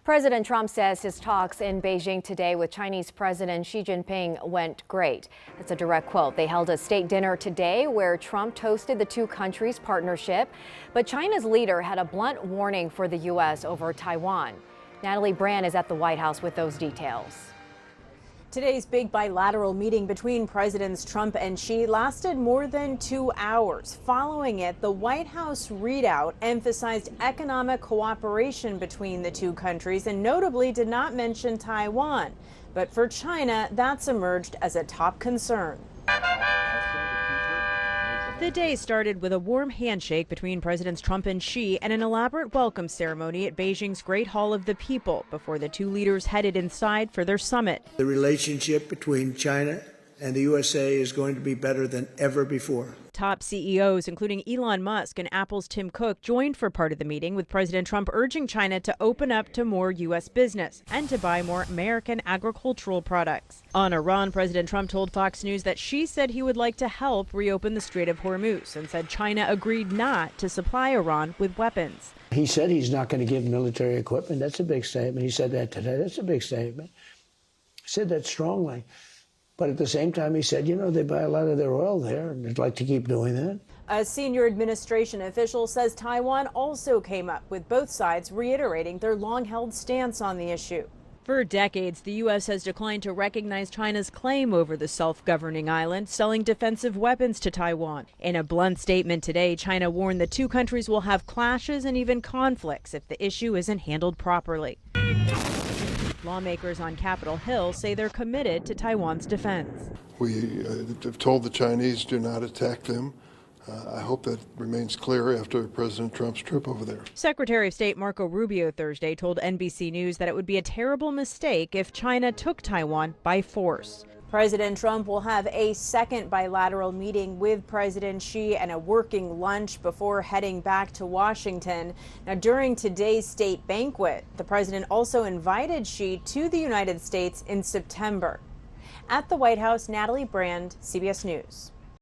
President Trump says his talks in Beijing today with Chinese President Xi Jinping went great. That's a direct quote. They held a state dinner today where Trump toasted the two countries' partnership. But China's leader had a blunt warning for the U.S. over Taiwan. Natalie Brand is at the White House with those details. Today's big bilateral meeting between Presidents Trump and Xi lasted more than 2 hours. Following it, the White House readout emphasized economic cooperation between the two countries and notably did not mention Taiwan. But for China, that's emerged as a top concern. The day started with a warm handshake between Presidents Trump and Xi and an elaborate welcome ceremony at Beijing's Great Hall of the People before the two leaders headed inside for their summit. The relationship between China and the USA is going to be better than ever before. Top CEOs, including Elon Musk and Apple's Tim Cook, joined for part of the meeting, with President Trump urging China to open up to more U.S. business and to buy more American agricultural products. On Iran, President Trump told Fox News that Xi said he would like to help reopen the Strait of Hormuz and said China agreed not to supply Iran with weapons. He said he's not going to give military equipment. That's a big statement. He said that today. That's a big statement. He said that strongly. But at the same time, he said, you know, they buy a lot of their oil there, and they'd like to keep doing that. A senior administration official says Taiwan also came up, with both sides reiterating their long-held stance on the issue. For decades, the U.S. has declined to recognize China's claim over the self-governing island, selling defensive weapons to Taiwan. In a blunt statement today, China warned the two countries will have clashes and even conflicts if the issue isn't handled properly. Lawmakers on Capitol Hill say they're committed to Taiwan's defense. We have told the Chinese do not attack them. I hope that remains clear after President Trump's trip over there. Secretary of State Marco Rubio Thursday told NBC News that it would be a terrible mistake if China took Taiwan by force. President Trump will have a second bilateral meeting with President Xi and a working lunch before heading back to Washington. Now, during today's state banquet, the president also invited Xi to the United States in September. At the White House, Natalie Brand, CBS News.